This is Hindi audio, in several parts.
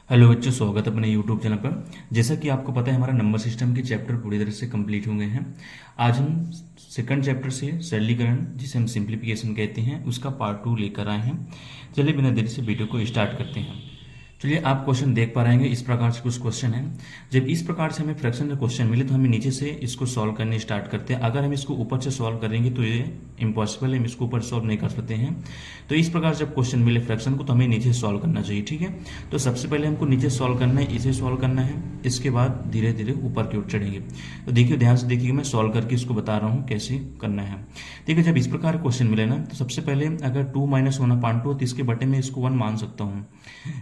हेलो बच्चों, स्वागत है अपने यूट्यूब चैनल पर। जैसा कि आपको पता है, हमारा नंबर सिस्टम के चैप्टर पूरी तरह से कंप्लीट हो गए हैं। आज हम सेकंड चैप्टर से सरलीकरण, जिसे हम सिंप्लीफिकेशन कहते हैं, उसका पार्ट 2 लेकर आए हैं। चलिए बिना देरी से वीडियो को स्टार्ट करते हैं। चलिए, आप क्वेश्चन देख पा रहेंगे, इस प्रकार से कुछ क्वेश्चन है। जब इस प्रकार से हमें फ्रैक्शन का क्वेश्चन मिले तो हमें नीचे से इसको सॉल्व करने स्टार्ट करते हैं। अगर हम इसको ऊपर से सॉल्व करेंगे तो ये इम्पॉसिबल है, हम इसको ऊपर सॉल्व नहीं कर सकते हैं। तो इस प्रकार जब क्वेश्चन मिले फ्रैक्शन को तो हमें नीचे सॉल्व करना चाहिए, ठीक है। तो सबसे पहले हमको नीचे सॉल्व करना है, इसे सॉल्व करना है, इसके बाद धीरे धीरे ऊपर की ओर चढ़ेंगे। तो देखिए, ध्यान से देखिए, मैं सॉल्व करके इसको बता रहा हूँ कैसे करना है। देखिए, जब इस प्रकार क्वेश्चन मिले ना तो सबसे पहले अगर 2 - 1/2 तो इसके बटे में इसको 1 मान सकता हूँ,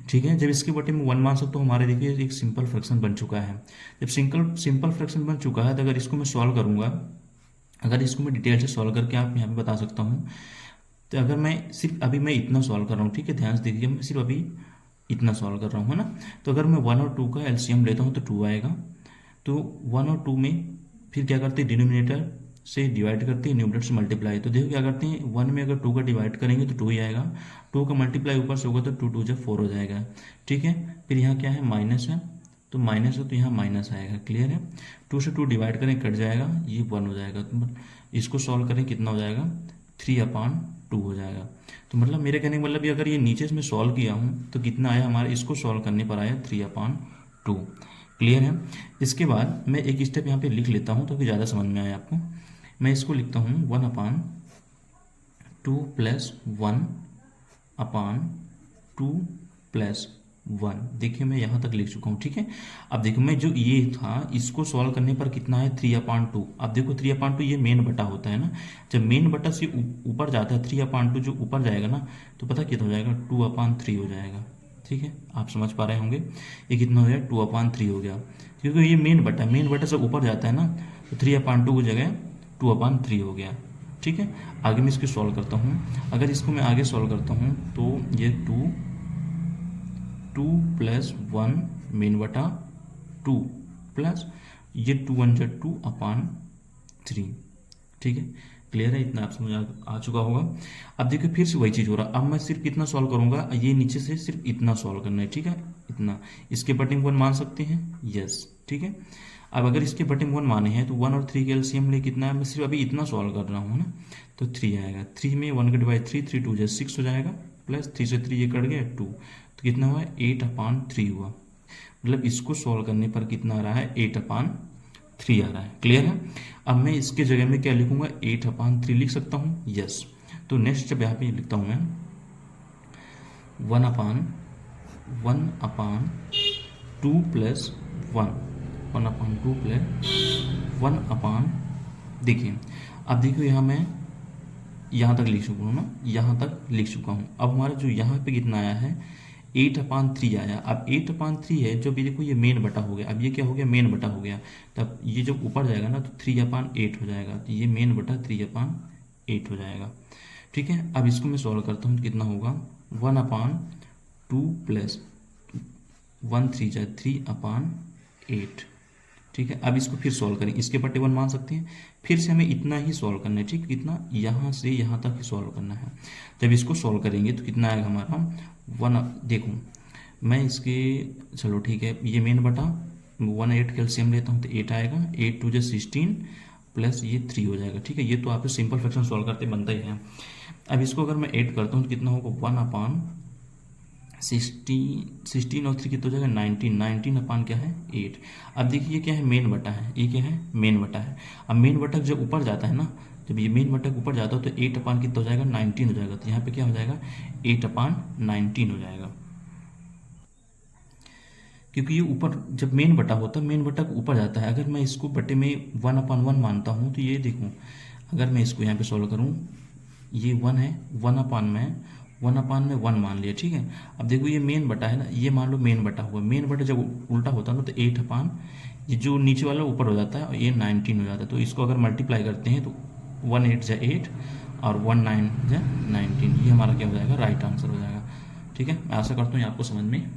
ठीक है। जब इसके बटे में 1 मान सकता हूँ, हमारे देखिए एक सिंपल फ्रैक्शन बन चुका है। जब सिंपल फ्रैक्शन बन चुका है तो अगर इसको मैं सॉल्व करूंगा, अगर इसको मैं डिटेल से सॉल्व करके आप यहाँ पे बता सकता हूँ। तो अगर मैं सिर्फ अभी मैं इतना सॉल्व कर रहा हूँ, ठीक है, ध्यान से देखिए, मैं सिर्फ अभी इतना सॉल्व कर रहा हूँ, है ना। तो अगर मैं 1 और 2 का एलसीएम लेता हूँ तो 2 आएगा। तो 1 और 2 में फिर क्या करते हैं, डिनोमिनेटर से डिवाइड करते हैं, न्यूमरेटर से मल्टीप्लाई। तो देखो क्या करते हैं, 1 में अगर 2 का डिवाइड करेंगे तो 2 ही आएगा। 2 का मल्टीप्लाई ऊपर से होगा तो 2 2 4 हो जाएगा, ठीक है। फिर यहाँ क्या है, माइनस है, तो माइनस है तो यहाँ माइनस आएगा, क्लियर है। 2 से 2 डिवाइड करें, कट जाएगा, ये 1 हो जाएगा। तो इसको सॉल्व करें, कितना हो जाएगा, 3/2 हो जाएगा। तो मतलब मेरे कहने का मतलब ये, अगर ये नीचे से मैं सॉल्व किया हूँ तो कितना आया हमारे, इसको सॉल्व करने पर आया 3/2, क्लियर है। इसके बाद मैं एक स्टेप यहाँ पे लिख लेता हूँ ताकि ज़्यादा समझ में आए आपको। मैं इसको लिखता हूँ 1/2 + 1/2 + 1। देखिए, मैं यहाँ तक लिख चुका हूँ, ठीक है। अब देखो, मैं जो ये था इसको सॉल्व करने पर कितना है, 3/2। अब देखो 3/2 ये मेन बटा होता है ना। जब मेन बटा से ऊपर जाता है 3/2, जो ऊपर जाएगा ना, तो पता कितना हो जाएगा, 2/3 हो जाएगा, ठीक है। आप समझ पा रहे होंगे, ये कितना हो गया, 2/3 हो गया। क्योंकि ये मेन बटा से ऊपर जाता है ना, तो 3/2 की जगह 2/3 हो गया, ठीक है। आगे मैं इसको सॉल्व करता हूँ। अगर इसको मैं आगे सॉल्व करता हूँ तो ये 2 + 1 मेन बटा 2 प्लस ये 2 1 जा 2/3, ठीक है, क्लियर है। इतना आप समझ आ चुका होगा। अब देखिए, फिर से वही चीज़ हो रहा। अब मैं सिर्फ कितना सॉल्व करूंगा, ये नीचे से सिर्फ इतना सॉल्व करना है, ठीक है, इतना। इसके बटे में 1 मान सकते हैं, यस, ठीक है। अब अगर इसके बटे में 1 माने हैं तो 1 और 3 के एलसीएम ले कितना है, मैं सिर्फ अभी इतना सॉल्व कर रहा हूँ ना, तो 3 आएगा। 3 में 1 का डिवाइड 3, 3 2 6 हो जाएगा, प्लस 3 से 3 ये कट गया 2, तो कितना हुआ, 8/3 हुआ। मतलब इसको सॉल्व करने पर कितना आ रहा है, 8/3 आ रहा है, क्लियर है। अब मैं इसके जगह में क्या लिखूंगा, 8/3 लिख सकता हूँ, यस। तो नेक्स्ट जब यहाँ पे लिखता हूँ मैं 1/2 + 1, 1/2 + 1/, देखिए। अब देखो, यहाँ मैं यहाँ तक लिख चुका हूँ ना, यहाँ तक लिख चुका हूँ। अब हमारा जो यहाँ पे कितना आया है, 8/3 आया। अब 8/3 है जो भी, देखो ये मेन बटा हो गया। अब ये क्या हो गया, मेन बटा हो गया। तब ये जब ऊपर जाएगा ना तो 3/8 हो जाएगा। तो ये मेन बटा 3/8 हो जाएगा, ठीक है। अब इसको मैं सॉल्व करता हूँ तो कितना होगा, 1/2 + 1 3 जा 3/8, ठीक है। अब इसको फिर सॉल्व करें, इसके बटे 1 मान सकते हैं। फिर से हमें इतना ही सॉल्व करना है, ठीक, कितना, यहाँ से यहाँ तक ही सॉल्व करना है। जब इसको सॉल्व करेंगे तो कितना आएगा हमारा, 1, देखो मैं इसके, चलो ठीक है, ये मेन बटा 1 8 कैल्शियम लेता हूँ तो 8 आएगा, 8 2 जा 16 प्लस ये 3 हो जाएगा, ठीक है। ये तो आपको सिंपल फ्रैक्शन सॉल्व करते बनता ही है। अब इसको अगर मैं ऐड करता हूँ तो कितना होगा, 1/16 और 3 कितना हो जाएगा, 19 क्या है, 8। अब देखिए, ये क्या है, मेन बटा है, ये क्या है, मेन बटा है। अब मेन बटक जब ऊपर जाता है ना, जब ये मेन बटक ऊपर जाता है तो 8/, कितना हो जाएगा, 19 हो जाएगा। तो यहाँ पे क्या हो जाएगा, 8/19 हो जाएगा। क्योंकि ये ऊपर जब मेन बटा होता है, मेन बटक ऊपर जाता है। अगर मैं इसको बटे में 1/1 मानता हूँ तो ये देखो, अगर मैं इसको यहाँ पे सॉल्व करूँ, ये 1 है, 1/में 1 मान लिया, ठीक है। अब देखो, ये मेन बटा है ना, ये मान लो मेन बटा हुआ। मेन बटा जब उल्टा होता है ना तो 8/, ये जो नीचे वाला ऊपर हो जाता है और ये 19 हो जाता है। तो इसको अगर मल्टीप्लाई करते हैं तो 1 8 जा 8 और 1 9 जा 19, ये हमारा क्या हो जाएगा, राइट आंसर हो जाएगा, ठीक है। मैं आशा करता हूँ आपको समझ में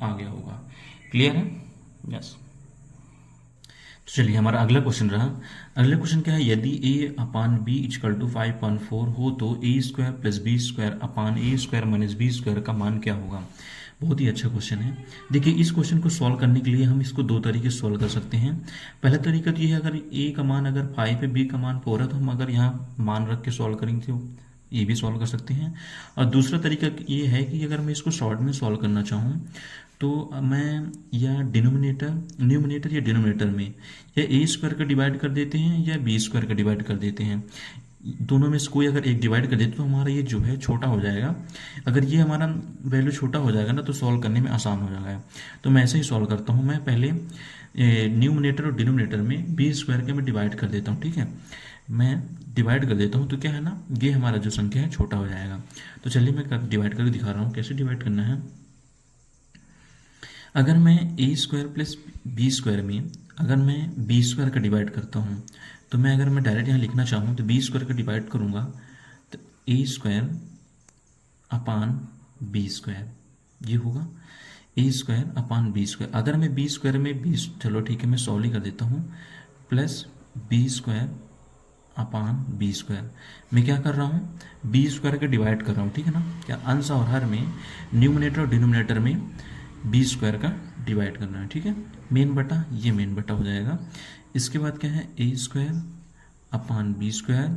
आ गया होगा, क्लियर है, यस। तो चलिए, हमारा अगला क्वेश्चन रहा। अगला क्वेश्चन क्या है, यदि a/b = 5/4 हो तो a² + b² / a² - b² का मान क्या होगा। बहुत ही अच्छा क्वेश्चन है। देखिए इस क्वेश्चन को सॉल्व करने के लिए हम इसको दो तरीके से सॉल्व कर सकते हैं। पहला तरीका तो ये है, अगर ए का मान अगर 5 है, बी का मान 4 है, तो हम अगर यहाँ मान रख के सॉल्व करेंगे तो ये भी सॉल्व कर सकते हैं। और दूसरा तरीका ये है कि अगर मैं इसको शॉर्ट में सॉल्व करना चाहूँ तो मैं या न्यूमिनेटर या डिनोमिनेटर में या ए स्क्वायर का डिवाइड कर देते हैं या बी स्क्वायर का डिवाइड कर देते हैं। दोनों में से कोई अगर एक डिवाइड कर देते तो हमारा ये जो है छोटा हो जाएगा। अगर ये हमारा वैल्यू छोटा हो जाएगा ना तो सॉल्व करने में आसान हो जाएगा। तो मैं ऐसे ही सॉल्व करता हूँ। मैं पहले न्यूमिनेटर और डिनोमिनेटर में बी स्क्वायर के मैं डिवाइड कर देता हूँ। ठीक है, मैं डिवाइड कर देता हूँ तो क्या है ना, ये हमारा जो संख्या है छोटा हो जाएगा। तो चलिए मैं डिवाइड करके दिखा रहा हूँ कैसे डिवाइड करना है। अगर मैं ए स्क्वायर प्लस बी स्क्वायर में अगर मैं बी स्क्वायर का डिवाइड करता हूँ तो मैं अगर मैं डायरेक्ट यहाँ लिखना चाहूँ तो बी स्क्वायर का डिवाइड करूँगा तो ए स्क्वायर अपान बी स्क्वायर ये होगा, ए स्क्वायर अपान बी स्क्वायर। अगर मैं बी स्क्वायर में बी, चलो ठीक है मैं सॉल्व ही कर देता हूँ, plus b square upon b square. मैं क्या कर रहा हूँ, बी स्क्वायर का डिवाइड कर रहा हूँ। ठीक है ना, क्या अंश और हर में न्यूमिनेटर और डिनोमिनेटर में बी स्क्वायर का डिवाइड करना है। ठीक है, मेन बटा ये मेन बटा हो जाएगा। इसके बाद क्या है, a square upon b square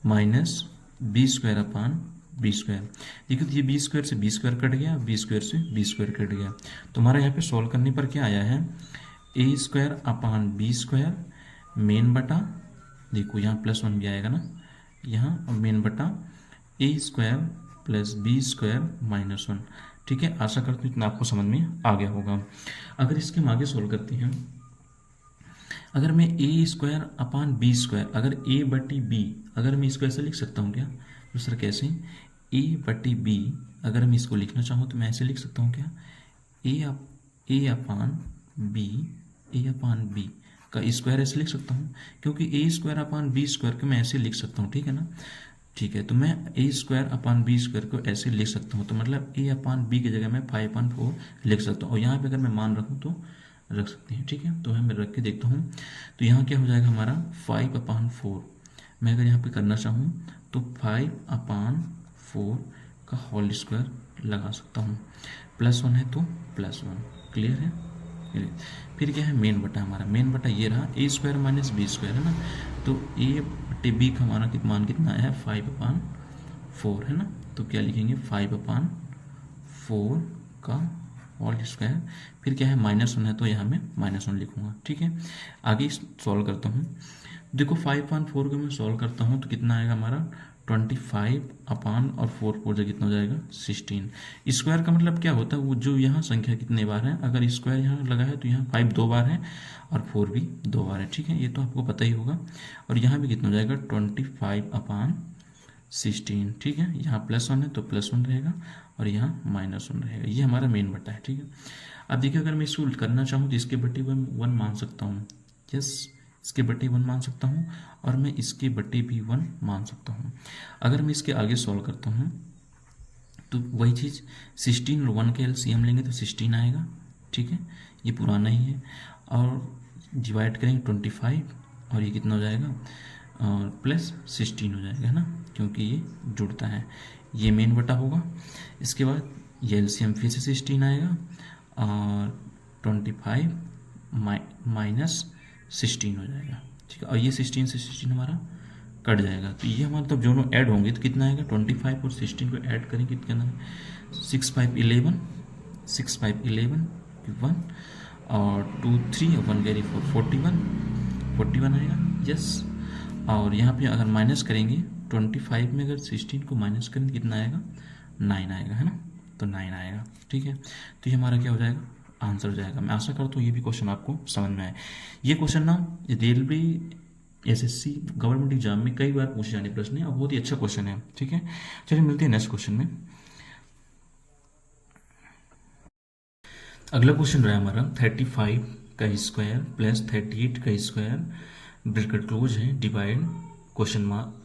minus b square upon b square. देखिए तो ये बी स्क्वायर से बी स्क्वायर कट गया, बी स्क्वायर से बी स्क्वायर कट गया। तो हमारा यहाँ पे सॉल्व करने पर क्या आया है, a square upon b square मेन बटा, देखो यहाँ +1 भी आएगा ना यहाँ, मेन बटा ए स्क्वायर प्लस बी स्क्वायर -1। ठीक है, आशा करते हैं इतना आपको समझ में आ गया होगा। अगर इसके हम आगे सॉल्व करते हैं, अगर मैं ए स्क्वायर अपान बी स्क्वायर, अगर ए बटी बी, अगर मैं इसको ऐसे लिख सकता हूँ क्या, तो सर कैसे, ए बटी बी अगर मैं इसको लिखना चाहूँ तो मैं ऐसे लिख सकता हूँ क्या, ए अपान बी का स्क्वायर ऐसे लिख सकता हूँ, क्योंकि ए स्क्वायर अपान बी स्क्वायर को मैं ऐसे लिख सकता हूँ। ठीक है ना, ठीक है, तो मैं ए स्क्वायर अपान बी स्क्वायर को ऐसे लिख सकता हूँ। तो मतलब ए अपान बी की जगह मैं 5/4 लिख सकता हूँ, और यहाँ पे अगर मैं मान रखूँ तो रख सकते हैं। ठीक है, तो मैं रख के देखता हूँ तो यहाँ क्या हो जाएगा हमारा 5/4। मैं अगर यहाँ पे करना चाहूँ तो 5/4 का होल स्क्वायर लगा सकता हूँ, +1 है तो +1। क्लियर है, फिर क्या है मेन बटा, हमारा मेन बटा ये रहा, ए स्क्वायर माइनस बी स्क्वायर है ना, तो ए बटे बी का हमारा मान कितना आया है 5/4 है ना। तो क्या लिखेंगे 5/4 का होल स्क्वायर, फिर क्या है -1 है तो यहाँ मैं -1 लिखूंगा। ठीक है, आगे सॉल्व करता हूँ। देखो 5/4 को मैं सॉल्व करता हूँ तो कितना आएगा हमारा 25 अपान और 4 जगह कितना हो जाएगा 16। स्क्वायर का मतलब क्या होता है, वो जो यहाँ संख्या कितने बार है, अगर स्क्वायर यहाँ लगा है तो यहाँ 5 2 बार है और 4 भी 2 बार है। ठीक है, ये तो आपको पता ही होगा। और यहाँ भी कितना हो जाएगा 25/16। ठीक है, यहाँ +1 है तो +1 रहेगा और यहाँ -1 रहेगा, ये हमारा मेन बटा है। ठीक है, अब देखिए अगर मैं इसको करना चाहूँ तो इसके बटे 1 मान सकता हूँ, यस इसके बटे 1 मान सकता हूँ, और मैं इसके बटे भी 1 मान सकता हूँ। अगर मैं इसके आगे सॉल्व करता हूँ तो वही चीज़ 16 और 1 के एलसीएम लेंगे तो 16 आएगा। ठीक है, ये पुराना ही है, और डिवाइड करेंगे 25 और ये कितना हो जाएगा और +16 हो जाएगा, है ना, क्योंकि ये जुड़ता है, ये मेन बटा होगा। इसके बाद ये एलसीएम फिर से 16 आएगा और 25 माइनस 16 हो जाएगा। ठीक है, और ये 16 से 16 हमारा कट जाएगा, तो ये हमारा तब दोनों ऐड होंगे तो कितना आएगा 25 और 16 को ऐड करेंगे कितना, 6 5 11 6 5 11 1 और 2 3 और 1 कैरी 4 41 आएगा, यस। और यहाँ पे अगर माइनस करेंगे 25 में अगर 16 को माइनस करेंगे कितना आएगा 9 आएगा, है ना, तो 9 आएगा। ठीक है, तो ये हमारा क्या हो जाएगा आंसर हो जाएगा। मैं आशा करता हूँ ये भी क्वेश्चन आपको समझ में आए। ये क्वेश्चन ना रेलवे एसएससी गवर्नमेंट एग्जाम में कई बार पूछे जाने प्रश्न है और बहुत ही अच्छा क्वेश्चन है। ठीक है, चलिए मिलते हैं नेक्स्ट क्वेश्चन में। अगला क्वेश्चन रहा हमारा 35 का स्क्वायर प्लस 38 का स्क्वायर ब्रैकेट क्लोज है divide question mark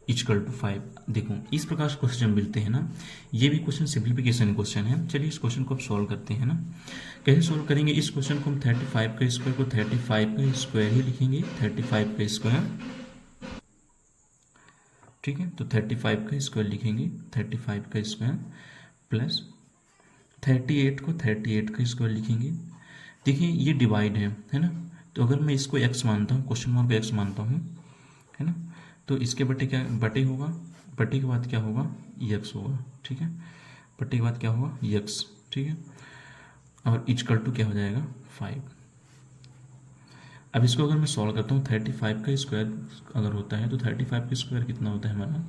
equal to 5। देखो इस प्रकार से क्वेश्चन मिलते हैं ना, ये भी क्वेश्चन सिंप्लीफिकेशन क्वेश्चन है। चलिए इस क्वेश्चन को अब सॉल्व करते हैं ना। कैसे सॉल्व करेंगे इस क्वेश्चन को, हम 35 का स्क्वायर को 35 का स्क्वायर ही लिखेंगे, 35 का स्क्वायर। ठीक है, तो 35 का स्क्वायर लिखेंगे, 35 का स्क्वायर प्लस 38 को 38 का स्क्वायर लिखेंगे। देखिए ये डिवाइड है ना, तो अगर मैं इसको x मानता हूँ, क्वेश्चन मार्क को x मानता हूँ, है ना, तो इसके बटे क्या बटे होगा, बटे के बाद क्या होगा x होगा, ठीक है, बटे के बाद क्या होगा x, ठीक है, और इक्वल टू क्या हो जाएगा 5। अब इसको अगर मैं सॉल्व करता हूँ 35 का स्क्वायर अगर होता है तो 35 का स्क्वायर कितना होता है हमारा,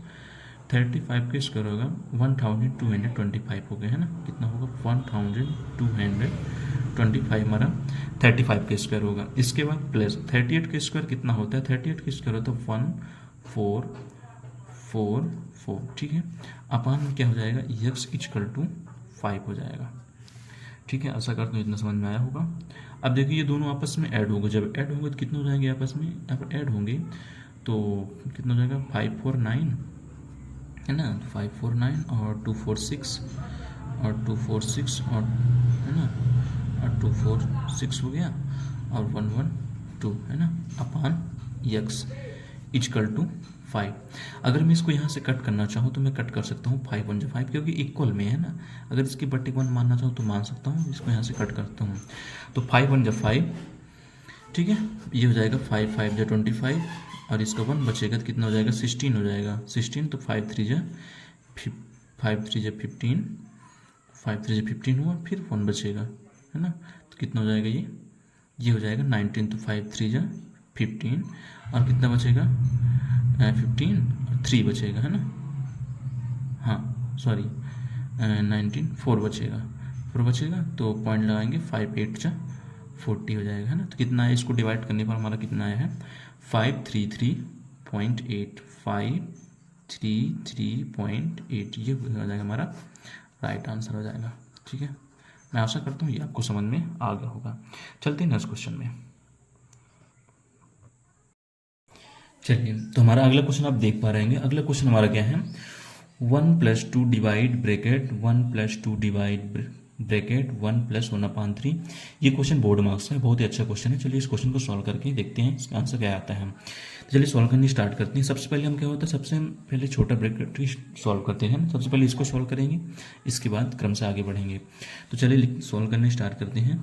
35 का स्क्वायर होगा 1225 हो गया, है ना, कितना होगा 1225 हमारा 35 का स्क्वायर होगा। इसके बाद प्लस 38 का स्क्वायर कितना होता है, 38 का स्क्वायर होता है 1444, ठीक है, अपान में क्या हो जाएगा x इक्वल टू 5 हो जाएगा, ठीक है। आशा करता हूँ इतना समझ में आया होगा। अब देखिए ये दोनों आपस में ऐड होगा, जब ऐड होंगे तो कितने हो जाएंगे आपस में, यहाँ पर ऐड होंगे तो कितना हो जाएगा 549, है ना, 549 और 246 और 246 और, है ना, और 246 हो गया और 112, है ना, अपान x इक्वल टू 5। अगर मैं इसको यहाँ से कट करना चाहूँ तो मैं कट कर सकता हूँ 5 1 5, क्योंकि इक्वल में है ना, अगर इसके बटे 1 मानना चाहूँ तो मान सकता हूँ, इसको यहाँ से कट करता हूँ तो 5 1 5, ठीक है, ये हो जाएगा 5 5 जा 25 और इसका 1 बचेगा तो कितना हो जाएगा 16 हो जाएगा, 16 तो 5 3 जा 15, 5 3 जा 15 हुआ, फिर 1 बचेगा, है ना, तो कितना हो जाएगा ये हो जाएगा 19, तो 5 3 जा 15 और कितना बचेगा 15 और 3 बचेगा, है ना, हाँ सॉरी 19 4 बचेगा तो पॉइंट लगाएंगे 5 8 जा 40 हो जाएगा, है ना, तो कितना है, इसको डिवाइड करने पर हमारा कितना आया है 533.8, 533.8, ये हो जाएगा हमारा राइट आंसर हो जाएगा, ठीक है। मैं आशा करता हूँ ये आपको समझ में आ गया होगा। चलते हैं नेक्स्ट क्वेश्चन में। चलिए तो हमारा अगला क्वेश्चन आप देख पा रहे हैं, अगला क्वेश्चन हमारा क्या है, 1 + 2 डिवाइड ब्रैकेट 1 + 2 डिवाइड ब्रैकेट 1 + 1/3। ये क्वेश्चन बोर्ड मार्क्स है, बहुत ही अच्छा क्वेश्चन है। चलिए इस क्वेश्चन को सॉल्व करके देखते हैं इसका आंसर क्या आता है। तो चलिए सॉल्व करनी स्टार्ट करते हैं। सबसे पहले हम क्या होता है, सबसे पहले छोटा ब्रैकेट सॉल्व करते हैं, सबसे पहले इसको सॉल्व करेंगे, इसके बाद क्रम से आगे बढ़ेंगे। तो चलिए सॉल्व करने स्टार्ट करते हैं।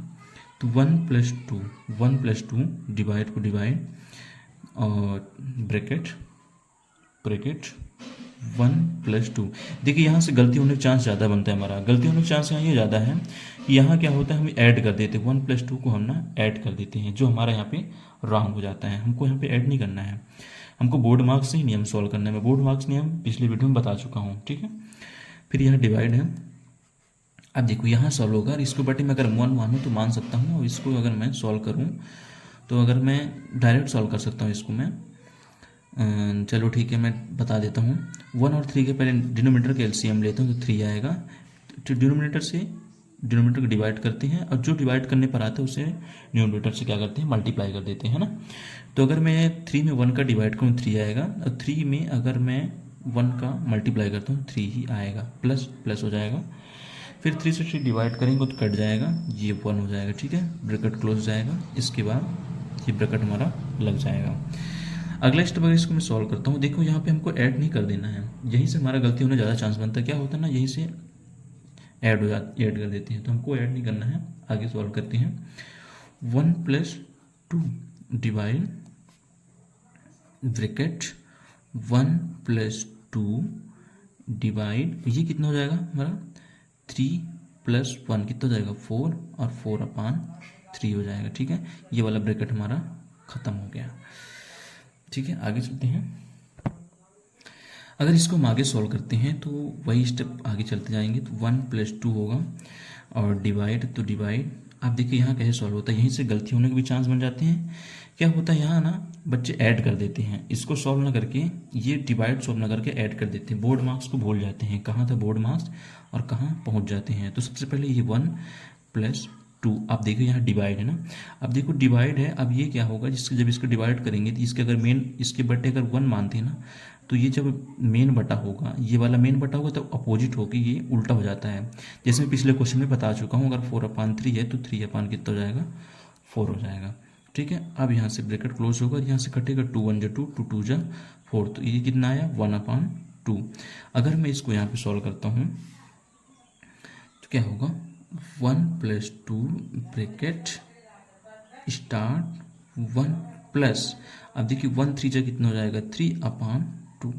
तो 1 + 2 डिवाइड को डिवाइड और ब्रैकेट 1 + 2। देखिए यहाँ से गलती होने का चांस ज़्यादा बनता है हमारा, गलती होने का चांस यहाँ ये ज़्यादा है कि यहाँ क्या होता है, हम ऐड कर देते हैं 1 + 2 को हम ना ऐड कर देते हैं, जो हमारा यहाँ पे रॉन्ग हो जाता है। हमको यहाँ पे ऐड नहीं करना है, हमको बोर्ड मार्क्स से ही नियम सॉल्व करने में, बोर्ड मार्क्स नियम पिछले वीडियो में बता चुका हूँ, ठीक है। फिर यहाँ डिवाइड है, अब देखो यहाँ सॉल्व होगा, इसको बटे मैं अगर 1 मानूँ तो मान सकता हूँ, और इसको अगर मैं सॉल्व करूँ तो अगर मैं डायरेक्ट सॉल्व कर सकता हूँ इसको मैं, चलो ठीक है मैं बता देता हूँ। 1 और 3 के पहले डिनोमिनेटर का एलसीएम लेता हूँ तो 3 आएगा, तो डिनोमिनेटर से डिनोमिनेटर को डिवाइड करते हैं और जो डिवाइड करने पर आता है उसे न्यूमरेटर से क्या करते हैं मल्टीप्लाई कर देते हैं, ना। तो अगर मैं 3 में 1 का डिवाइड करूँ 3 आएगा, और 3 में अगर मैं 1 का मल्टीप्लाई करता हूँ 3 ही आएगा, प्लस हो जाएगा। फिर 3 से 3 डिवाइड करेंगे तो कट जाएगा, ये 1 हो जाएगा, ठीक है, ब्रैकेट क्लोज हो जाएगा। इसके बाद ये ब्रैकेट हमारा लग जाएगा। अगला स्टेप अगर इसको मैं सॉल्व करता हूँ, देखो यहाँ पे हमको ऐड नहीं कर देना है, यहीं से हमारा गलती होने ज़्यादा चांस बनता है। क्या होता है ना, यहीं से ऐड कर देते हैं, तो हमको ऐड नहीं करना है। आगे सॉल्व करते हैं। 1 + 2 डिवाइड ब्रैकेट 1 + 2 डिवाइड, ये कितना हो जाएगा हमारा 3 + 1 कितना हो जाएगा 4 और 4/3 हो जाएगा, ठीक है। ये वाला ब्रैकेट हमारा खत्म हो गया, ठीक है। आगे चलते हैं। अगर इसको हम आगे सॉल्व करते हैं तो वही स्टेप आगे चलते जाएंगे। तो 1 + 2 होगा और डिवाइड, तो डिवाइड, आप देखिए यहाँ कैसे सॉल्व होता है, यहीं से गलती होने के भी चांस बन जाते हैं। क्या होता है यहाँ ना, बच्चे ऐड कर देते हैं, इसको सॉल्व ना करके ये डिवाइड सॉल्व ना करके ऐड कर देते हैं, बोर्ड मार्क्स को भूल जाते हैं, कहाँ था बोर्ड मार्क्स और कहाँ पहुँच जाते हैं। तो सबसे पहले ये 1 + 2, आप देखो यहाँ डिवाइड है ना, अब देखो डिवाइड है, अब ये क्या होगा, जब इसको डिवाइड करेंगे तो इसके अगर मेन, इसके बटे अगर 1 मानते हैं ना, तो ये जब मेन बटा होगा, ये वाला मेन बटा होगा, तब अपोजिट होकर ये उल्टा हो जाता है। जैसे मैं पिछले क्वेश्चन में बता चुका हूँ, अगर 4/3 है तो 3 कितना हो जाएगा 4 हो जाएगा, ठीक है। अब यहाँ से ब्रैकेट क्लोज होगा, यहाँ से कटेगा 2 1 जा 2, 2 2 जा 4, तो ये कितना आया 1/2। अगर मैं इसको यहाँ पे सॉल्व करता हूँ तो क्या होगा, 1+2 ब्रैकेट स्टार्ट 1 प्लस, अब देखिए 1 3 जा कितना हो जाएगा 3/2,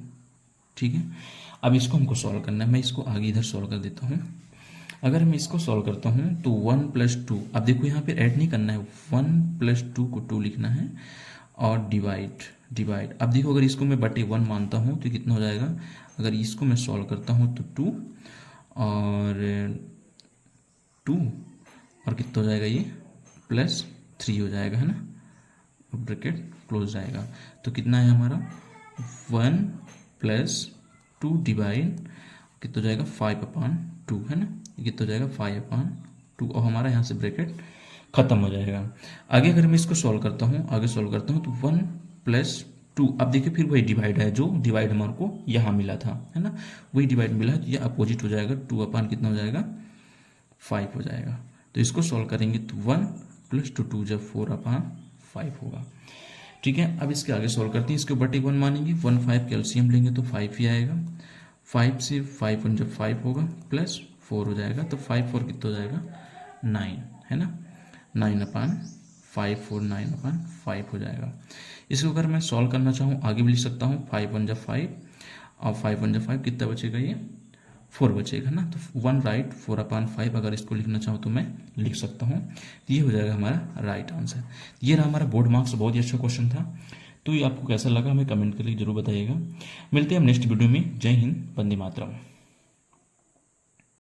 ठीक है। अब इसको हमको सॉल्व करना है, मैं इसको आगे इधर सॉल्व कर देता हूँ। अगर मैं इसको सॉल्व करता हूँ तो 1+2, अब देखो यहाँ पे ऐड नहीं करना है, 1+2 को 2 लिखना है और डिवाइड। अब देखो अगर इसको मैं बटे 1 मानता हूँ तो कितना हो जाएगा, अगर इसको मैं सॉल्व करता हूँ तो 2 और 2 और कितना हो जाएगा ये +3 हो जाएगा, है ना, ब्रैकेट क्लोज जाएगा। तो कितना है हमारा 1+2 डिवाइड कितना हो जाएगा 5/2, है ना, ये कितना हो जाएगा 5/2 और हमारा यहाँ से ब्रैकेट खत्म हो जाएगा। आगे अगर मैं इसको सॉल्व करता हूँ, तो 1+2, अब देखिए फिर वही डिवाइड है, जो डिवाइड हमारे को यहाँ मिला था, है ना, वही डिवाइड मिला है, तो ये अपोजिट हो जाएगा, 2 कितना हो जाएगा 5 हो जाएगा। तो इसको सॉल्व करेंगे तो 1+2 2 जब 4/5 होगा, ठीक है। अब इसके आगे सॉल्व करते हैं, इसके बटे 1 मानेंगे, 1 5 कैल्शियम लेंगे तो 5 ही आएगा, 5 से 5 1 जब 5 होगा +4 हो जाएगा, तो 5 4 कितना हो जाएगा 9, है ना, 9/5 4 9/5 हो जाएगा। इसको अगर मैं सॉल्व करना चाहूँ आगे भी लिख सकता हूँ, 5 1 जब 5 और 5 1 जब 5 कितना बचेगा, ये 4 बचेगा ना, तो 1 राइट 4/5 अगर इसको लिखना चाहूँ तो मैं लिख सकता हूँ। तो ये हो जाएगा हमारा राइट आंसर। ये रहा हमारा बोर्ड मार्क्स, बहुत ही अच्छा क्वेश्चन था। तो ये आपको कैसा लगा हमें कमेंट करके जरूर बताइएगा। मिलते हैं हम नेक्स्ट वीडियो में। जय हिंद, वंदे मातरम।